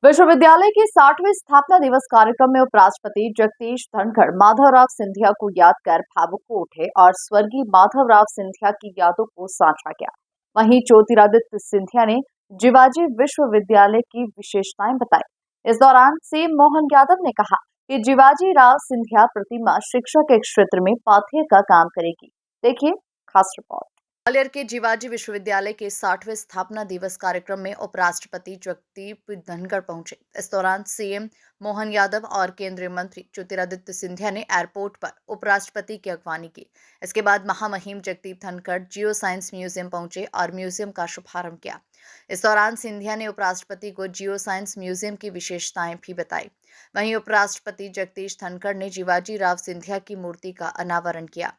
विश्वविद्यालय के 60वें स्थापना दिवस कार्यक्रम में उपराष्ट्रपति जगदीश धनखड़ माधवराव सिंधिया को याद कर भावुक हो उठे और स्वर्गीय माधवराव सिंधिया की यादों को साझा किया। वहीं ज्योतिरादित्य सिंधिया ने जिवाजी विश्वविद्यालय की विशेषताएं बताई। इस दौरान सीएम मोहन यादव ने कहा कि जिवाजी राव सिंधिया प्रतिमा शिक्षा के क्षेत्र में पाथेय का काम करेगी। देखिए खास रिपोर्ट। ग्वालियर के जिवाजी विश्वविद्यालय के 60वें स्थापना दिवस कार्यक्रम में उपराष्ट्रपति जगदीप धनखड़ पहुंचे। इस दौरान सीएम मोहन यादव और केंद्रीय मंत्री ज्योतिरादित्य सिंधिया ने एयरपोर्ट पर उपराष्ट्रपति की अगवानी की। इसके बाद महामहिम Jagdeep Dhankhar geo science museum पहुंचे और म्यूजियम का शुभारंभ किया। इस दौरान सिंधिया ने उपराष्ट्रपति को जियो साइंस म्यूजियम की विशेषताएं भी बताई। वहीं उपराष्ट्रपति जगदीश धनखड़ ने जिवाजी राव सिंधिया की मूर्ति का अनावरण किया।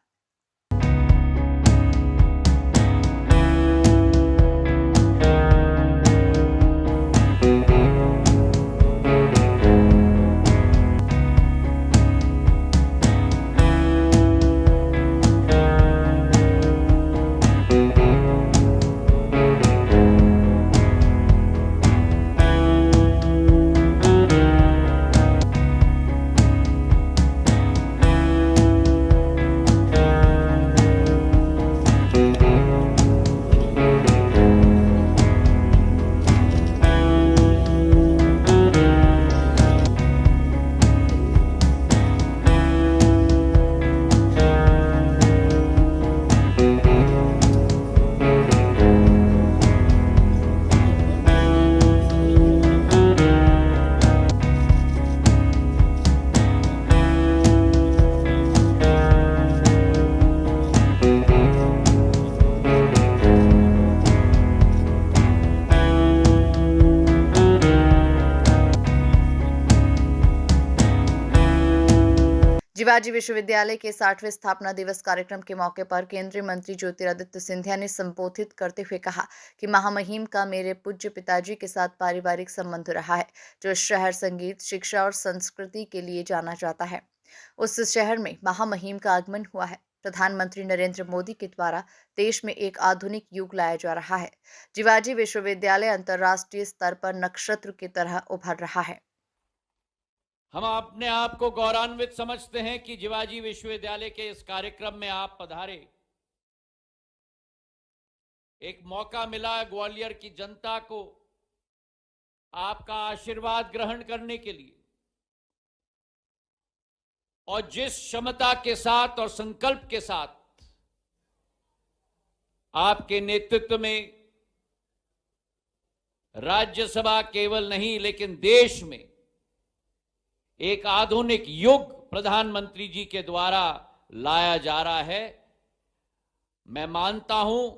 जिवाजी विश्वविद्यालय के 60वें स्थापना दिवस कार्यक्रम के मौके पर केंद्रीय मंत्री ज्योतिरादित्य सिंधिया ने संबोधित करते हुए कहा कि महामहिम का मेरे पूज्य पिताजी के साथ पारिवारिक संबंध रहा है, जो शहर संगीत, शिक्षा और संस्कृति के लिए जाना जाता है। उस शहर में महामहिम का आगमन हुआ है। प्रधानमंत्री नरेंद्र मोदी के द्वारा देश में एक आधुनिक युग लाया जा रहा है। जिवाजी विश्वविद्यालय अंतर्राष्ट्रीय स्तर पर नक्षत्र की तरह उभर रहा है। हम अपने आप को गौरवान्वित समझते हैं कि जिवाजी विश्वविद्यालय के इस कार्यक्रम में आप पधारे। एक मौका मिला ग्वालियर की जनता को आपका आशीर्वाद ग्रहण करने के लिए, और जिस क्षमता के साथ और संकल्प के साथ आपके नेतृत्व में राज्यसभा केवल नहीं लेकिन देश में एक आधुनिक युग प्रधानमंत्री जी के द्वारा लाया जा रहा है, मैं मानता हूं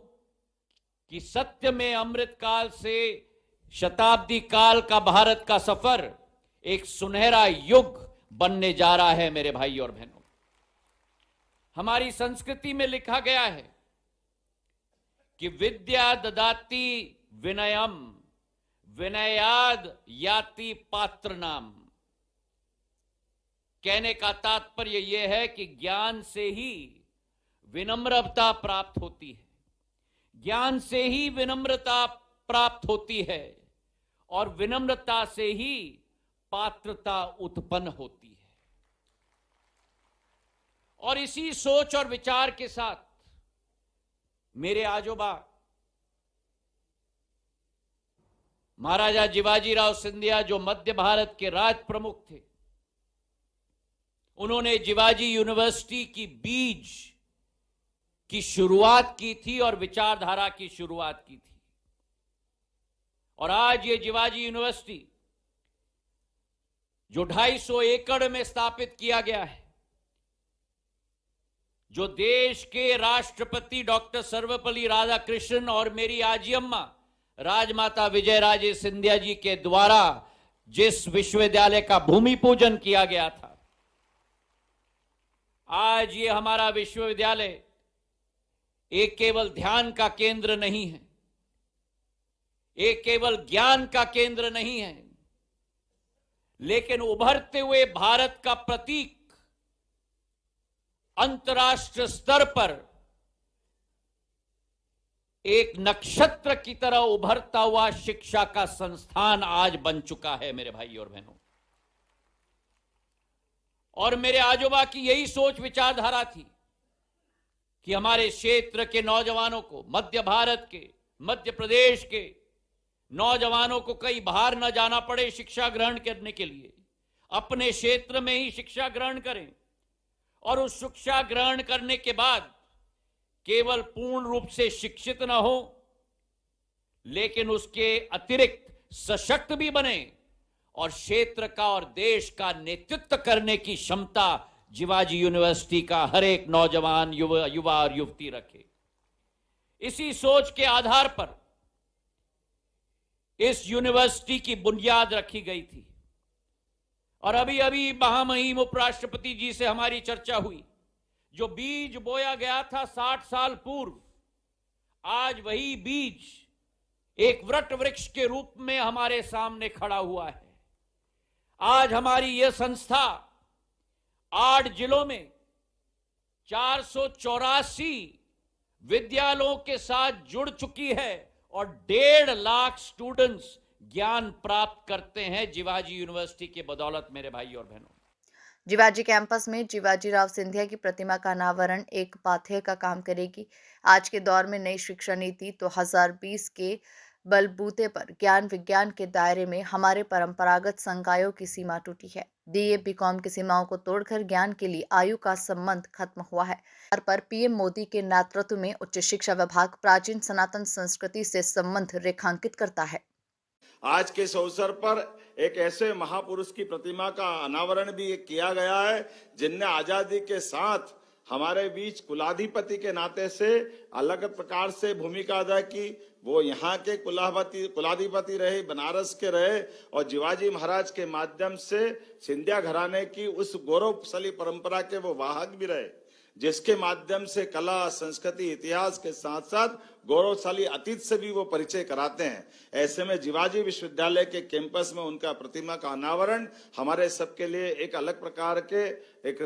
कि सत्य में अमृत काल से शताब्दी काल का भारत का सफर एक सुनहरा युग बनने जा रहा है। मेरे भाई और बहनों, हमारी संस्कृति में लिखा गया है कि विद्या ददाति विनयम विनयाद याति पात्र नाम। कहने का तात्पर्य यह है कि ज्ञान से ही विनम्रता प्राप्त होती है, ज्ञान से ही विनम्रता प्राप्त होती है और विनम्रता से ही पात्रता उत्पन्न होती है। और इसी सोच और विचार के साथ मेरे आजोबा महाराजा जिवाजी राव सिंधिया, जो मध्य भारत के राज प्रमुख थे, उन्होंने जिवाजी यूनिवर्सिटी की बीज की शुरुआत की थी और विचारधारा की शुरुआत की थी। और आज ये जिवाजी यूनिवर्सिटी जो 250 एकड़ में स्थापित किया गया है, जो देश के राष्ट्रपति डॉक्टर सर्वपल्ली राधाकृष्णन और मेरी आजी अम्मा राजमाता विजयराजे सिंधिया जी के द्वारा जिस विश्वविद्यालय का भूमि पूजन किया गया था, आज ये हमारा विश्वविद्यालय एक केवल ध्यान का केंद्र नहीं है, एक केवल ज्ञान का केंद्र नहीं है, लेकिन उभरते हुए भारत का प्रतीक, अंतर्राष्ट्रीय स्तर पर एक नक्षत्र की तरह उभरता हुआ शिक्षा का संस्थान आज बन चुका है मेरे भाई और बहनों। और मेरे आजोबा की यही सोच विचारधारा थी कि हमारे क्षेत्र के नौजवानों को, मध्य भारत के, मध्य प्रदेश के नौजवानों को कहीं बाहर न जाना पड़े शिक्षा ग्रहण करने के लिए, अपने क्षेत्र में ही शिक्षा ग्रहण करें और उस शिक्षा ग्रहण करने के बाद केवल पूर्ण रूप से शिक्षित न हो लेकिन उसके अतिरिक्त सशक्त भी बने और क्षेत्र का और देश का नेतृत्व करने की क्षमता जिवाजी यूनिवर्सिटी का हर एक नौजवान, युवा और युवती रखे। इसी सोच के आधार पर इस यूनिवर्सिटी की बुनियाद रखी गई थी। और अभी अभी महामहिम उपराष्ट्रपति जी से हमारी चर्चा हुई। जो बीज बोया गया था 60 साल पूर्व, आज वही बीज एक वट वृक्ष के रूप में हमारे सामने खड़ा हुआ है। आज हमारी यह संस्था 8 जिलों में 484 विद्यालयों के साथ जुड़ चुकी है और 1.5 लाख स्टूडेंट्स ज्ञान प्राप्त करते हैं जिवाजी यूनिवर्सिटी की बदौलत मेरे भाई और बहनों। जिवाजी कैंपस में जिवाजी राव सिंधिया की प्रतिमा का अनावरण एक पाथेय का काम करेगी। आज के दौर में नई शिक्षा नीति 2020 के बलबूते पर ज्ञान विज्ञान के दायरे में हमारे परंपरागत संकायों की सीमा टूटी है। बीए बीकॉम की सीमाओं को तोड़कर ज्ञान के लिए आयु का संबंध खत्म हुआ है। पर पीएम मोदी के नेतृत्व में उच्च शिक्षा विभाग प्राचीन सनातन संस्कृति से संबंध रेखांकित करता है। आज के इस अवसर पर एक ऐसे महापुरुष की प्रतिमा का अनावरण भी किया गया है जिनने आजादी के साथ हमारे बीच कुलाधिपति के नाते से अलग प्रकार से भूमिका अदा की। वो यहाँ के कुलाधिपति रहे, बनारस के रहे और जिवाजी महाराज के माध्यम से सिंधिया घराने की उस गौरवशाली परंपरा के वो वाहक भी रहे, जिसके माध्यम से कला, संस्कृति, इतिहास के साथ साथ गौरवशाली अतीत से भी वो परिचय कराते हैं। ऐसे में जिवाजी विश्वविद्यालय के कैंपस में उनका प्रतिमा का अनावरण हमारे सबके लिए एक अलग प्रकार के एक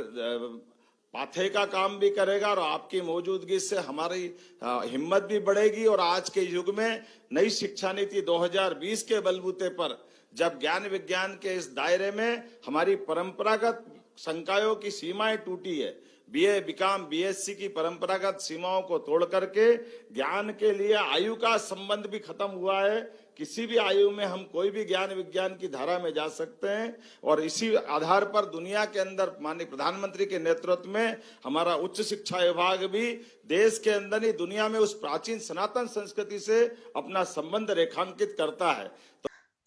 पाथेय का काम भी करेगा और आपकी मौजूदगी से हमारी हिम्मत भी बढ़ेगी। और आज के युग में नई शिक्षा नीति 2020 के बलबूते पर जब ज्ञान विज्ञान के इस दायरे में हमारी परंपरागत संकायों की सीमाएं टूटी है, बीए बीकॉम बीएससी की परंपरागत सीमाओं को तोड़ करके ज्ञान के लिए आयु का संबंध भी खत्म हुआ है। किसी भी आयु में हम कोई भी ज्ञान विज्ञान की धारा में जा सकते हैं और इसी आधार पर दुनिया के अंदर माननीय प्रधानमंत्री के नेतृत्व में हमारा उच्च शिक्षा विभाग भी देश के अंदर ही दुनिया में उस प्राचीन सनातन संस्कृति से अपना संबंध रेखांकित करता है।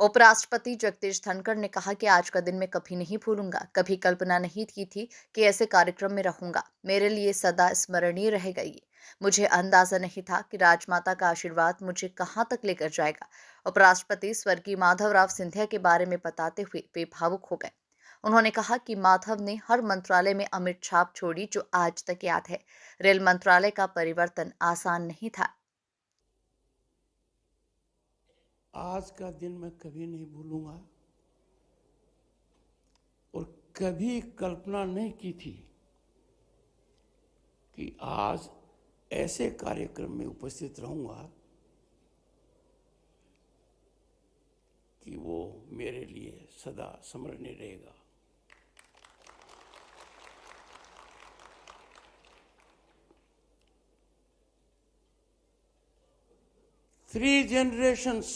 उपराष्ट्रपति जगदीश धनखड़ ने कहा कि आज का दिन मैं कभी नहीं भूलूंगा। कभी कल्पना नहीं की थी कि ऐसे कार्यक्रम में रहूंगा। मेरे लिए सदा स्मरणीय रहेगा ये। मुझे अंदाजा नहीं था कि राजमाता का आशीर्वाद मुझे कहां तक लेकर जाएगा। उपराष्ट्रपति स्वर्गीय माधवराव सिंधिया के बारे में बताते हुए वे भावुक हो गए। उन्होंने कहा कि माधव ने हर मंत्रालय में अमिट छाप छोड़ी जो आज तक याद है। रेल मंत्रालय का परिवर्तन आसान नहीं था। आज का दिन मैं कभी नहीं भूलूंगा और कभी कल्पना नहीं की थी कि आज ऐसे कार्यक्रम में उपस्थित रहूंगा कि वो मेरे लिए सदा स्मरणीय रहेगा। Three generations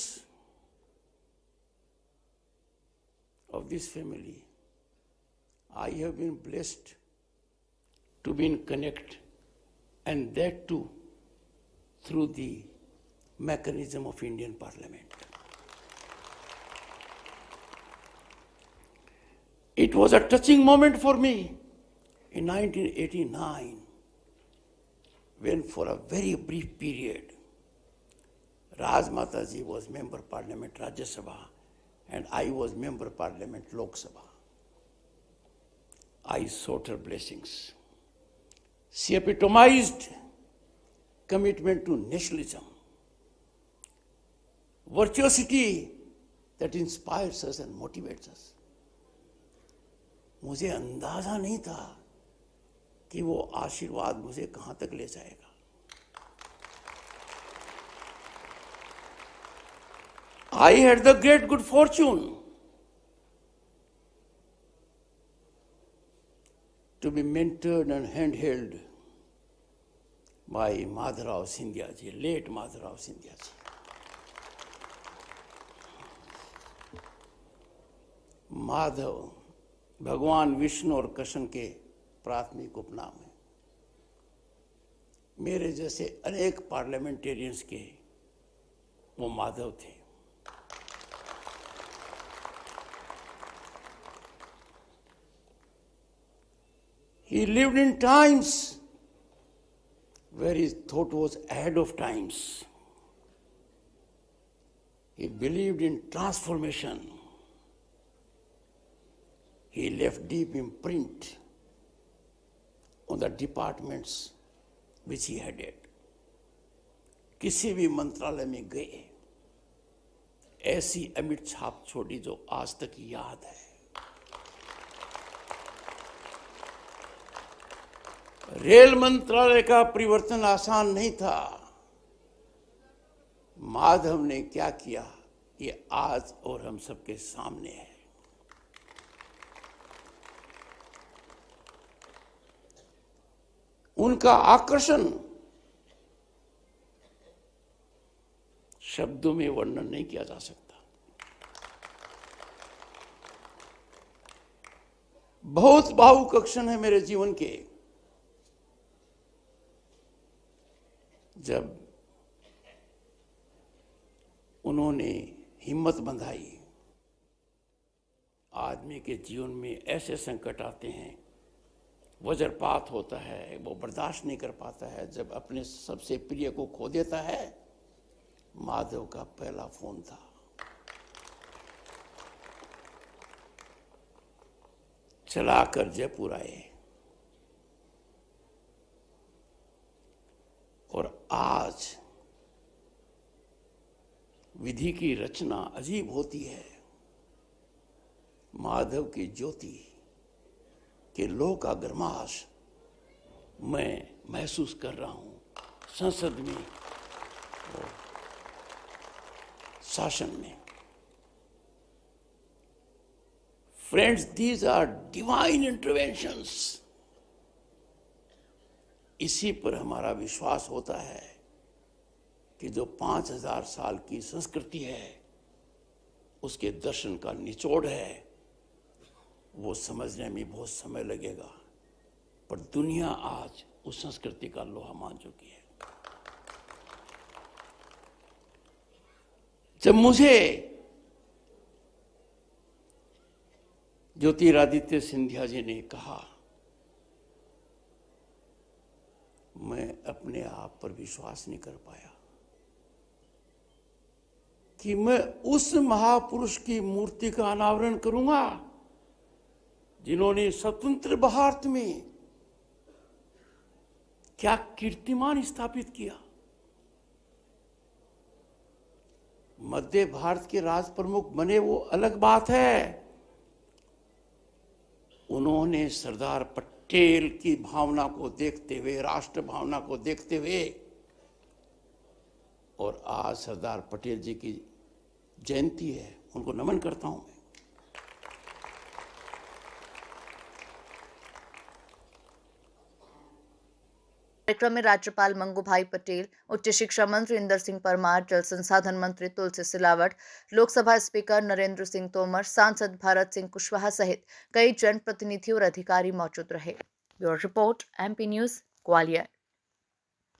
of this family, I have been blessed to be in connect, and that too through the mechanism of Indian Parliament. It was a touching moment for me in 1989 when for a very brief period Rajmata ji was member parliament Rajya Sabha and I was member parliament Lok Sabha. I sought her blessings. She epitomized commitment to nationalism, virtuosity that inspires us and motivates us. मुझे अंदाजा नहीं था कि वो आशीर्वाद मुझे कहाँ तक ले जाएगा। I had the great good fortune to be mentored and handheld by Madhavrao Sindhya ji, late Madhavrao Sindhya ji. Madhav भगवान विष्णु और कृष्ण के प्राथमिक उपनाम है। मेरे जैसे अनेक पार्लियामेंटेरियंस के वो माधव थे। He lived in times where his thought was ahead of times. He believed in transformation. He left deep imprint on the departments which he headed. किसी भी मंत्रालय में गए, ऐसी अमिट छाप छोड़ी जो आज तक याद है। रेल मंत्रालय का परिवर्तन आसान नहीं था। माधव ने क्या किया, ये आज और हम सबके सामने है। उनका आकर्षण शब्दों में वर्णन नहीं किया जा सकता। बहुत भावुक क्षण है मेरे जीवन के, जब उन्होंने हिम्मत बंधाई। आदमी के जीवन में ऐसे संकट आते हैं, वज्रपात होता है, वो बर्दाश्त नहीं कर पाता है, जब अपने सबसे प्रिय को खो देता है। माधव का पहला फोन था। चलाकर जयपुर आए और आज विधि की रचना अजीब होती है। माधव की ज्योति के लोह का गर्माश मैं महसूस कर रहा हूं संसद में और शासन में। Friends, these are divine interventions. इसी पर हमारा विश्वास होता है कि जो 5000 साल की संस्कृति है, उसके दर्शन का निचोड़ है। वो समझने में बहुत समय लगेगा, पर दुनिया आज उस संस्कृति का लोहा मान चुकी है। जब मुझे ज्योतिरादित्य सिंधिया जी ने कहा, मैं अपने आप पर विश्वास नहीं कर पाया कि मैं उस महापुरुष की मूर्ति का अनावरण करूंगा जिन्होंने स्वतंत्र भारत में क्या कीर्तिमान स्थापित किया। मध्य भारत के राज प्रमुख बने वो अलग बात है, उन्होंने सरदार पटेल की भावना को देखते हुए, राष्ट्र भावना को देखते हुए, और आज सरदार पटेल जी की जयंती है, उनको नमन करता हूं मैं। कार्यक्रम में राज्यपाल मंगू भाई पटेल, उच्च शिक्षा मंत्री इंदर सिंह परमार, जल संसाधन मंत्री तुलसी सिलावट, लोकसभा स्पीकर नरेंद्र सिंह तोमर, सांसद भारत सिंह कुशवाहा सहित कई जनप्रतिनिधि और अधिकारी मौजूद रहे। Bureau report, MP news, Gwalior.